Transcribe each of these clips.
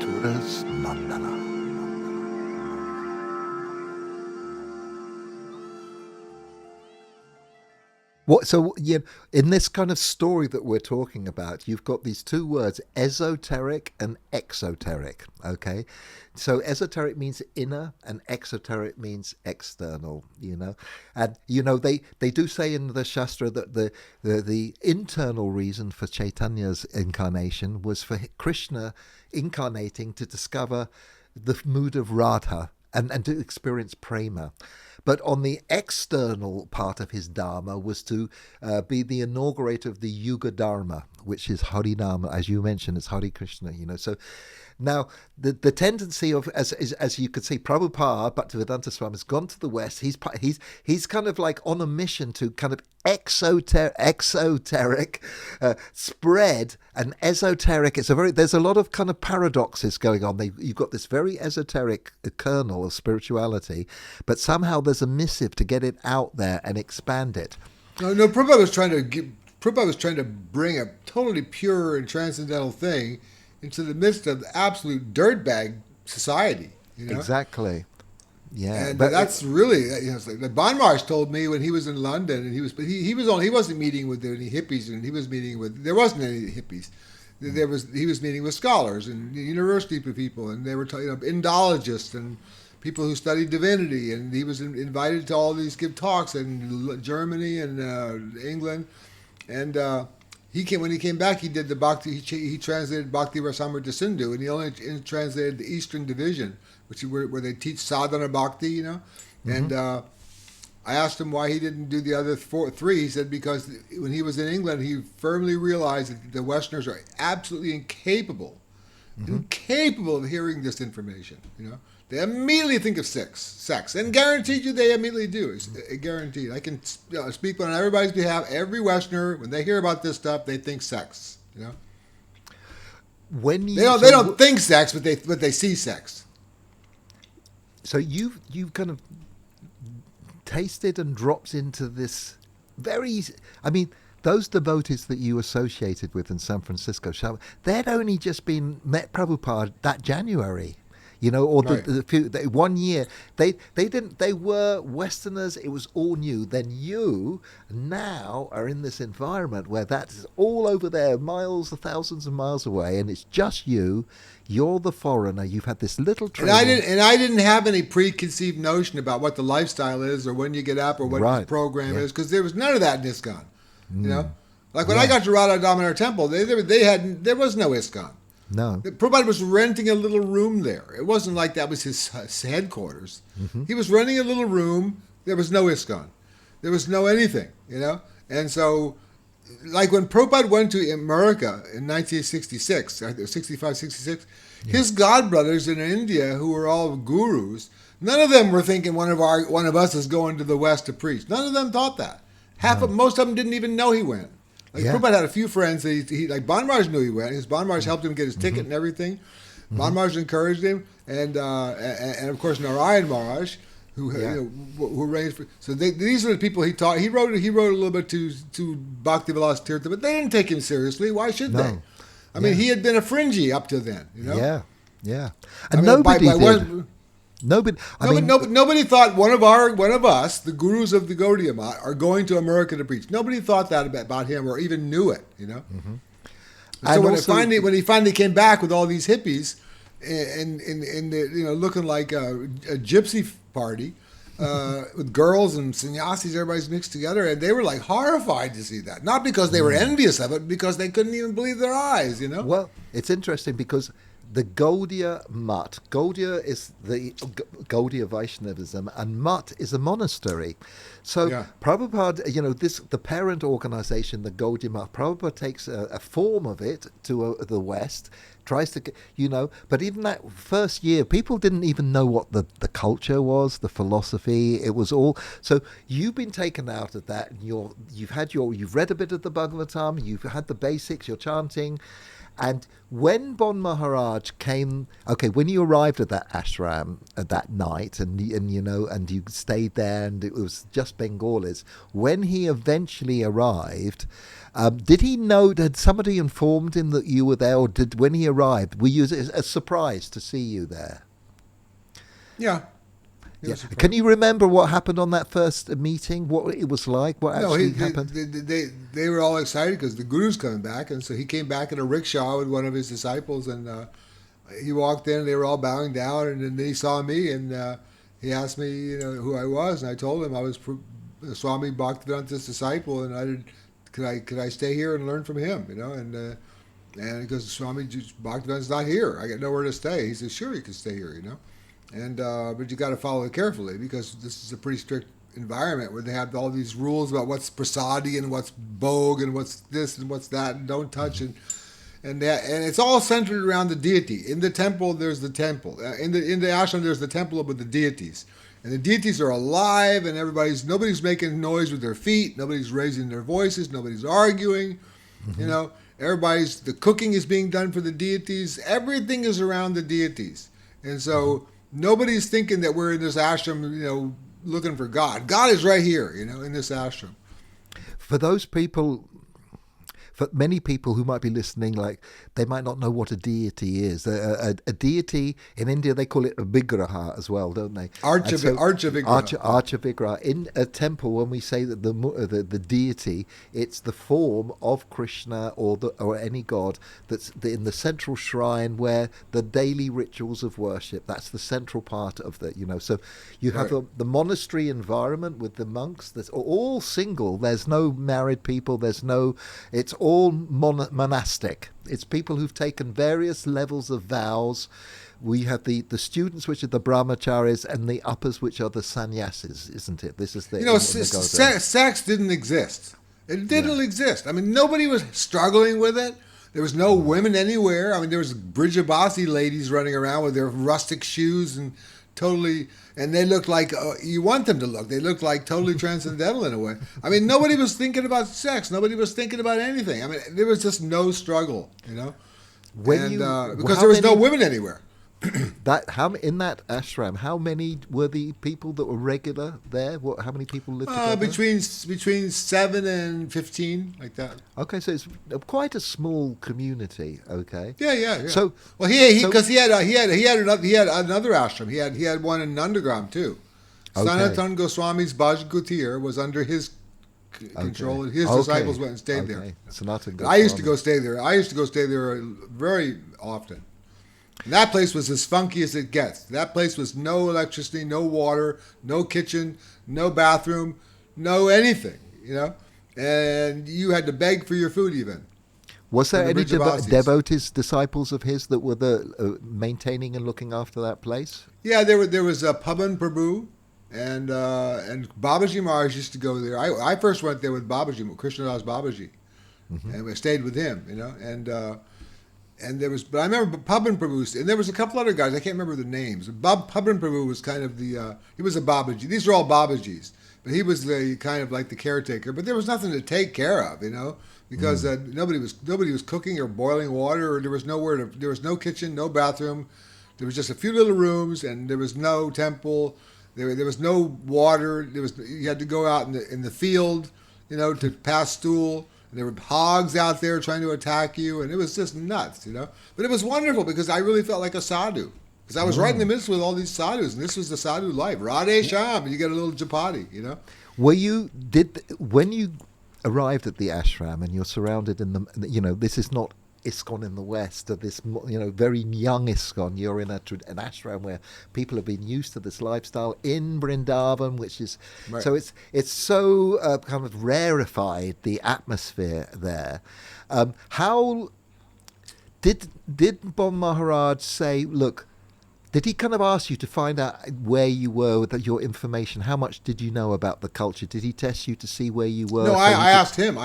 Scripturas Mandala. In this kind of story that we're talking about, you've got these two words, esoteric and exoteric, okay? So esoteric means inner and exoteric means external, And, they do say in the Shastra that the internal reason for Chaitanya's incarnation was for Krishna incarnating to discover the mood of Radha and to experience prema. But on the external part of his dharma was to be the inaugurator of the Yuga Dharma, which is Harinama, as you mentioned, it's Hare Krishna. So now the tendency of, as you could see, Prabhupada, Bhaktivedanta Swami, has gone to the West. He's kind of like on a mission to kind of exoteric spread and esoteric. There's a lot of kind of paradoxes going on. You've got this very esoteric kernel of spirituality, but somehow there's a missive to get it out there and expand it. No, Prabhupada was trying to bring a totally pure and transcendental thing into the midst of absolute dirtbag society. Exactly. Yeah, and that's really, like Banmarsh told me when he was in London, and he wasn't meeting with any hippies, and there wasn't any hippies. He was meeting with scholars and university people, and they were Indologists and people who studied divinity, and he was invited to all these give talks in Germany and England, and when he came back, he did the Bhakti. He translated Bhakti Rasamrita Sindhu, and he only translated the Eastern Division, where they teach sadhana bhakti, Mm-hmm. And I asked him why he didn't do the other three. He said because when he was in England, he firmly realized that the Westerners are absolutely incapable of hearing this information. They immediately think of sex, and guaranteed you they immediately do. It's guaranteed. I can speak on everybody's behalf. Every Westerner, when they hear about this stuff, they think sex. They don't think sex, but they see sex. So you've kind of tasted and dropped into this those devotees that you associated with in San Francisco, they'd only just met Prabhupada that January, or right. 1 year. They were Westerners. It was all new. Then you now are in this environment where that is all over there, thousands of miles away, and it's just you. You're the foreigner. You've had this little training. And I didn't have any preconceived notion about what the lifestyle is or when you get up or what the program is, because there was none of that in ISKCON. Like when I got to Radha Damodar Temple, there was no ISKCON. No. Prabhupada was renting a little room there. It wasn't like that was his headquarters. Mm-hmm. He was renting a little room. There was no ISKCON. There was no anything, And so, like when Prabhupada went to America in 1966, 65, 66, his godbrothers in India, who were all gurus, none of them were thinking one of us is going to the West to preach. None of them thought that. Most of them didn't even know he went. Prabhupada had a few friends that he like Banmarsh knew he went. His Banmarsh helped him get his ticket and everything. Mm-hmm. Banmarsh encouraged him, and of course Narayan Maharaj, who arranged for. So these are the people he taught. He wrote a little bit to Bhakti Vilas Tirtha, but they didn't take him seriously. Why should they? I mean, he had been a fringy up to then. Yeah. And nobody did. Nobody thought one of us, the gurus of the Gaudiya Math, are going to America to preach. Nobody thought that about him or even knew it. Mm-hmm. So when he finally came back with all these hippies and looking like a gypsy party with girls and sannyasis, everybody's mixed together, and they were like horrified to see that. Not because they were envious of it, because they couldn't even believe their eyes. Well, it's interesting because the Gaudiya Mutt. Gaudiya is the Gaudiya Vaishnavism, and Mutt is a monastery. So Prabhupada, the parent organization, the Gaudiya Mutt, Prabhupada takes a form of it to the West, tries to, but even that first year, people didn't even know what the culture was, the philosophy. It was all. So you've been taken out of that, and you've read a bit of the Bhagavatam, you've had the basics, you're chanting. And when Bon Maharaj came, okay, when you arrived at that ashram that night, and you stayed there, and it was just Bengalis. When he eventually arrived, did he know? Had somebody informed him that you were there, or did when he arrived, were you a surprise to see you there? Yeah. Yeah. Can you remember what happened on that first meeting? What it was like? What actually happened? They were all excited because the guru's coming back, and so he came back in a rickshaw with one of his disciples, and he walked in. They were all bowing down, and then he saw me, and he asked me, who I was, and I told him I was Swami Bhaktivedanta disciple, and I did. Could I stay here and learn from him? And because Swami Bhaktivedant's not here, I got nowhere to stay. He said, sure, you can stay here, And but you got to follow it carefully because this is a pretty strict environment where they have all these rules about what's prasadi and what's bhog and what's this and what's that and don't touch and it's all centered around the deity. In the temple, there's the temple. In the ashram, there's the temple with the deities, and the deities are alive, and nobody's making noise with their feet, nobody's raising their voices, nobody's arguing, the cooking is being done for the deities. Everything is around the deities, and so. Nobody's thinking that we're in this ashram, looking for God. God is right here, in this ashram. For those people, for many people who might be listening, like they might not know what a deity is. A deity in India, they call it a vigraha as well, don't they? Archa vigraha. Archa vigraha. In a temple, when we say that the deity, it's the form of Krishna or any god that's in the central shrine where the daily rituals of worship. That's the central part of the. So you have the monastery environment with the monks. That's all single. There's no married people. It's all monastic. It's people who've taken various levels of vows. We have the students, which are the brahmacharis, and the uppers, which are the sannyasis, isn't it? This is the sex didn't exist. It didn't exist. I mean, nobody was struggling with it. There was no women anywhere. I mean, there was Brijabasi ladies running around with their rustic shoes and they looked like you want them to look. They looked like totally transcendental in a way. I mean, nobody was thinking about sex. Nobody was thinking about anything. I mean, there was just no struggle, because there was no women anywhere. In that ashram, how many were the people that were regular there? How many people lived together? Between 7 and 15, like that. Okay, so it's quite a small community. Okay. Yeah. So, well, he had another ashram. He had one in Nandagram too. Okay. Sanatan Goswami's Bhajgutir was under his control. His disciples went and stayed there. Sanatan Goswami. I used to go stay there very often. And that place was as funky as it gets. That place was no electricity, no water, no kitchen, no bathroom, no anything, And you had to beg for your food even. Was there any devotees, disciples of his that were maintaining and looking after that place? Yeah, there was Paban Prabhu and Babaji Maharaj used to go there. I first went there with Babaji, Krishnadas Babaji, and I stayed with him, And there was, but I remember Paban Prabhu, and there was a couple other guys. I can't remember the names. Paban Prabhu was kind of he was a Babaji. These are all Babajis, but he was the kind of like the caretaker. But there was nothing to take care of, because nobody was cooking or boiling water, or there was no kitchen, no bathroom. There was just a few little rooms, and there was no temple. There was no water. You had to go out in the field, to pass stool. There were hogs out there trying to attack you, and it was just nuts, But it was wonderful because I really felt like a sadhu. Because I was right in the midst with all these sadhus, and this was the sadhu life. Radhe Sham, and you get a little japati, When you arrived at the ashram and you're surrounded this is not ISKCON in the West, or this very young ISKCON. You're in an ashram where people have been used to this lifestyle in Vrindavan, which is so it's so kind of rarefied the atmosphere there. How did Bon Maharaj say? Look, did he kind of ask you to find out where you were with your information? How much did you know about the culture? Did he test you to see where you were? No, I asked him.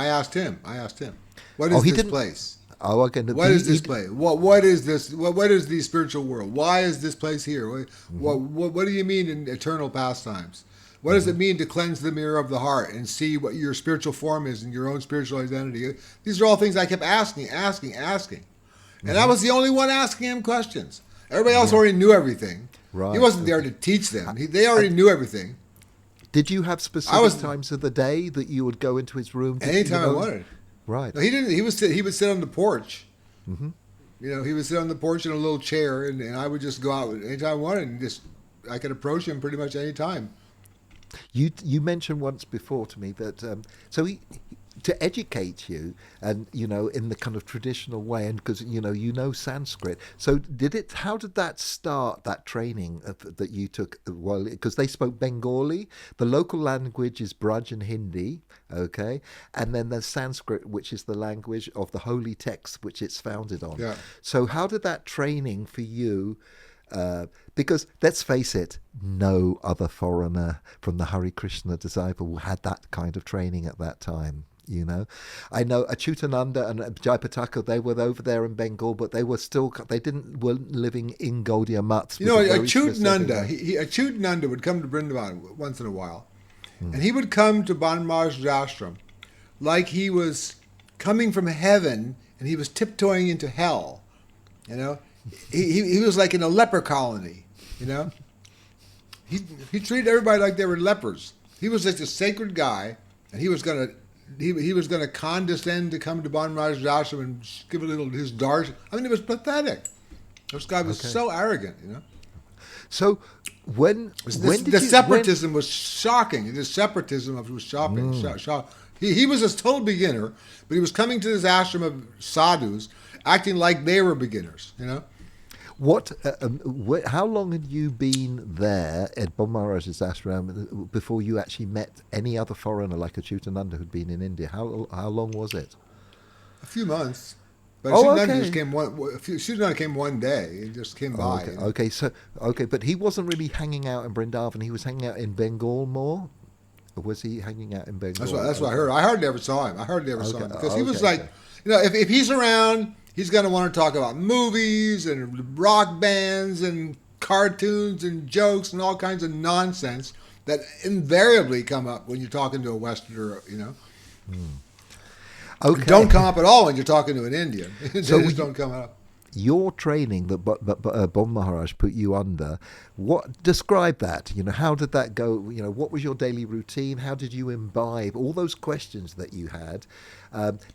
What is this place? Oh, okay. What is this place? What is this? What is the spiritual world? Why is this place here? What do you mean in eternal pastimes? What does it mean to cleanse the mirror of the heart and see what your spiritual form is and your own spiritual identity? These are all things I kept asking. And I was the only one asking him questions. Everybody else already knew everything. Right. He wasn't there to teach them. They already knew everything. Did you have specific times of the day that you would go into his room? Anytime I wanted. Right. No, he didn't. He would sit on the porch. Mm-hmm. He would sit on the porch in a little chair, and I would just go out anytime I wanted, and I could approach him pretty much any time. You mentioned once before to me that so he to educate you, and in the kind of traditional way, and because you know Sanskrit. So how did that start, that training that you took? Well, because they spoke Bengali, the local language is Braj and Hindi, okay, and then there's Sanskrit, which is the language of the holy text which it's founded on. Yeah. So how did that training for you? Because let's face it, no other foreigner from the Hare Krishna disciple had that kind of training at that time. I know Achyutananda and Jayapataka, they were over there in Bengal, but they weren't living in Gaudiya mats. Achyutananda would come to Vrindavan once in a while, and he would come to Maharaja's ashram like he was coming from heaven and he was tiptoeing into hell. He was like in a leper colony. He treated everybody like they were lepers. He was such a sacred guy, and he was gonna condescend to come to Maharaja's ashram and give a little his darshan. I mean, it was pathetic. This guy was so arrogant. So the separatism was shocking. The separatism was shocking. He was a total beginner, but he was coming to this ashram of sadhus, acting like they were beginners. How long had you been there at Bon Maharaja's ashram before you actually met any other foreigner like Achyutananda who'd been in India? How long was it? A few months. But Achyutananda came one day. He just came by. But he wasn't really hanging out in Vrindavan. He was hanging out in Bengal more. Or was he hanging out in Bengal? That's what I heard. I hardly ever saw him. Because he was like, if he's around, he's going to want to talk about movies and rock bands and cartoons and jokes and all kinds of nonsense that invariably come up when you're talking to a Westerner, Okay. Don't come up at all when you're talking to an Indian. So don't come up. Your training that Bon Maharaj put you under, describe that? How did that go? What was your daily routine? How did you imbibe all those questions that you had?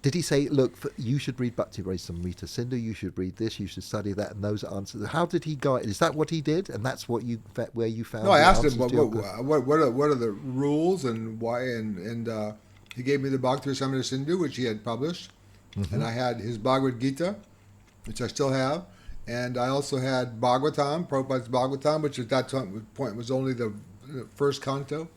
Did he say, look, you should read Bhakti Rasamrita Sindhu, you should read this, you should study that, and those answers? How did he guide? Is that what he did? And that's where you found? No, I asked him what are the rules and why, and he gave me the Bhakti Rasamrita Sindhu, which he had published, and I had his Bhagavad Gita, which I still have, and I also had Bhagavatam, Prabhupada's Bhagavatam, which at that point was only the first canto,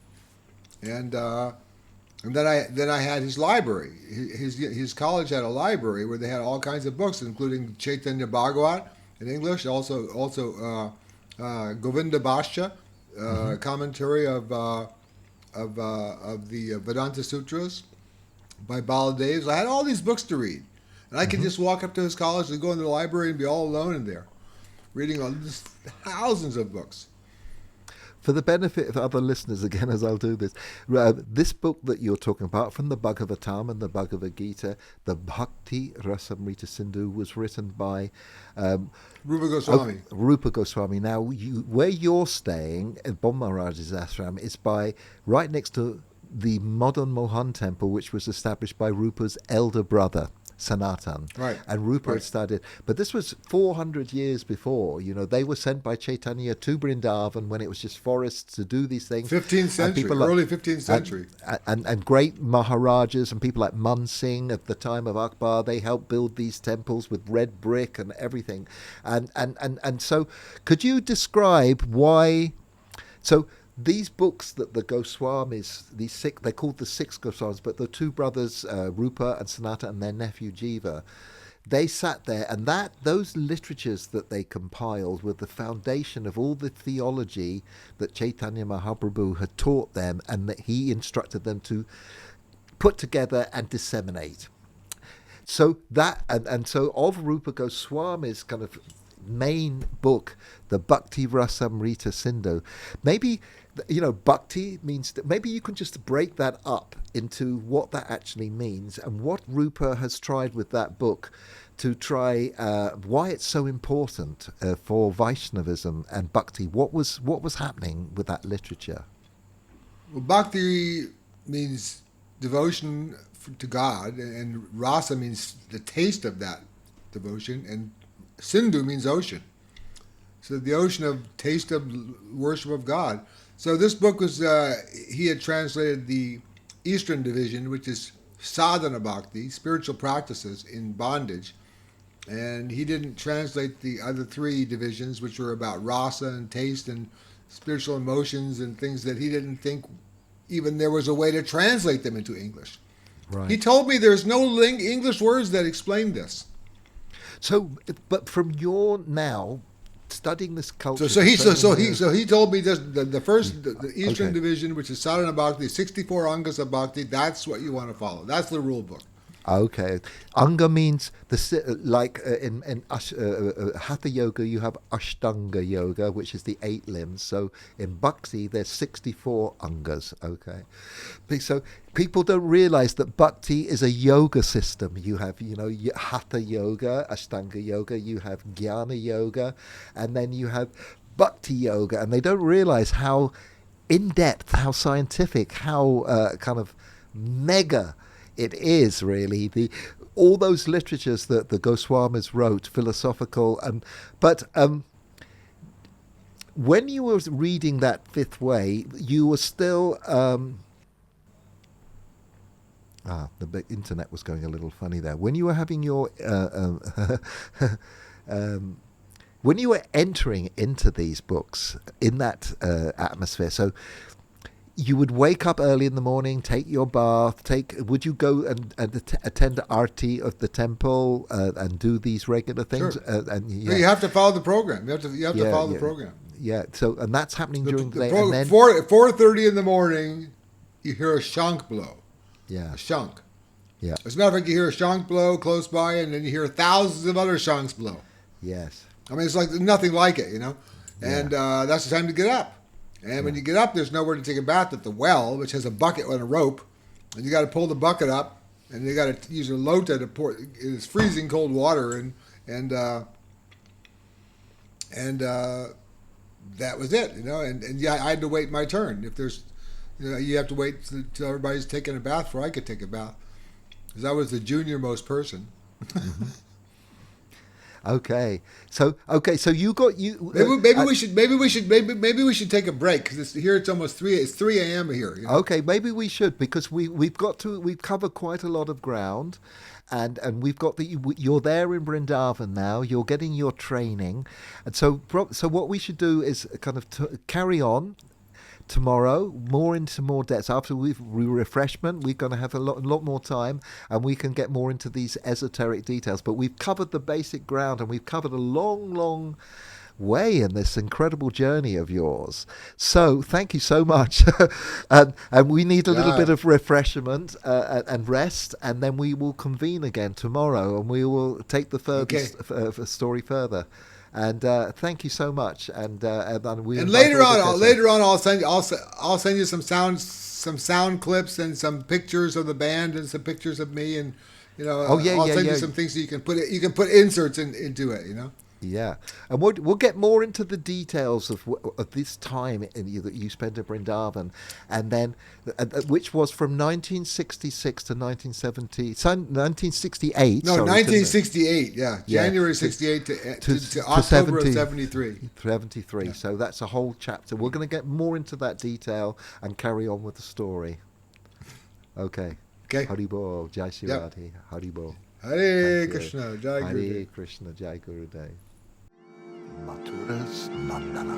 and then I had his library. His college had a library where they had all kinds of books, including Chaitanya Bhagavat in English, also Govinda Bhashya, commentary of the Vedanta Sutras by Baladev. So I had all these books to read. And I could just walk up to his college and go into the library and be all alone in there, reading just thousands of books. For the benefit of other listeners, again, as I'll do this, this book that you're talking about, from the Bhagavatam and the Bhagavad Gita, the Bhakti Rasamrita Sindhu, was written by Rupa Goswami. Rupa Goswami. Now, where you're staying at Bon Maharaj's ashram is right next to the modern Mohan temple, which was established by Rupa's elder brother, Sanatan. Right. And Rupa had studied. But this was 400 years before. They were sent by Chaitanya to Vrindavan when it was just forests to do these things. 15th century, early 15th century. And great Maharajas and people like Man Singh at the time of Akbar, they helped build these temples with red brick and everything. And so could you describe why... So these books that the Goswamis, they're called the six Goswamis, but the two brothers, Rupa and Sanata, and their nephew Jiva, they sat there, and those literatures that they compiled were the foundation of all the theology that Chaitanya Mahaprabhu had taught them and that he instructed them to put together and disseminate. So so of Rupa Goswami's kind of main book, the Bhakti Rasamrita Sindhu, maybe bhakti means that maybe you can just break that up into what that actually means and what Rupa has tried with that book to try why it's so important for Vaishnavism and Bhakti. What was happening with that literature? Well, bhakti means devotion to God, and rasa means the taste of that devotion, and sindhu means ocean. So the ocean of taste of worship of God. So this book was, he had translated the Eastern division, which is sadhana bhakti, spiritual practices in bondage, and he didn't translate the other three divisions, which were about rasa and taste and spiritual emotions and things that he didn't think even there was a way to translate them into English. Right. He told me there's no English words that explain this. So, but from your now studying this culture, So he told me this, the Eastern division, which is sadhana bhakti, 64 angas of bhakti. That's what you want to follow. That's the rule book. Okay, anga means in hatha yoga you have ashtanga yoga, which is the 8 limbs. So in bhakti there's 64 angas. Okay, so people don't realize that bhakti is a yoga system. You have hatha yoga, ashtanga yoga. You have jnana yoga, and then you have bhakti yoga, and they don't realize how in depth, how scientific, how kind of mega it is really, all those literatures that the Goswamis wrote, philosophical, but when you were reading that fifth way, you were still the internet was going a little funny there. When you were having your when you were entering into these books in that atmosphere, so you would wake up early in the morning, take your bath, would you go and attend arti of the temple and do these regular things? Sure. You have to follow the program. You have to follow the program. Yeah, so, and that's happening during the day. And then 4:30 in the morning, you hear a shank blow. Yeah. A shank. Yeah. As a matter of fact, you hear a shank blow close by, and then you hear thousands of other shanks blow. Yes. I mean, it's like nothing like it, And that's the time to get up. And when you get up, there's nowhere to take a bath at the well, which has a bucket and a rope. And you got to pull the bucket up, and you got to use a lota to pour. It's freezing cold water, and that was it, And yeah, I had to wait my turn. If there's, you have to wait till everybody's taking a bath before I could take a bath, because I was the junior most person. Mm-hmm. Okay, so you got you. Maybe we should take a break, because here it's almost 3. It's 3 a.m. here. Okay, maybe we should, because we've covered quite a lot of ground, and we've got you're there in Vrindavan now. You're getting your training, and so what we should do is kind of carry on. Tomorrow, more depths. After refreshment, we're going to have a lot more time, and we can get more into these esoteric details. But we've covered the basic ground, and we've covered a long way in this incredible journey of yours. So thank you so much. and we need a little bit of refreshment and rest, and then we will convene again tomorrow, and we will take the story further. And thank you so much. And later on, I'll send you some sound clips and some pictures of the band and some pictures of me, and I'll send you some things so you can put inserts into it. Yeah, and we'll get more into the details of this time that you spent at Vrindavan, and then which was from 1966 to 1968. No, 1968. Yeah, January 68 to October of 73. 73. Yeah. So that's a whole chapter. We're going to get more into that detail and carry on with the story. Okay. Haribol, Jai Shri Radhe. Haribol. Hare Krishna, Jai Gurudev. Hare Krishna, Jai Gurudev. Mathuras Nandana.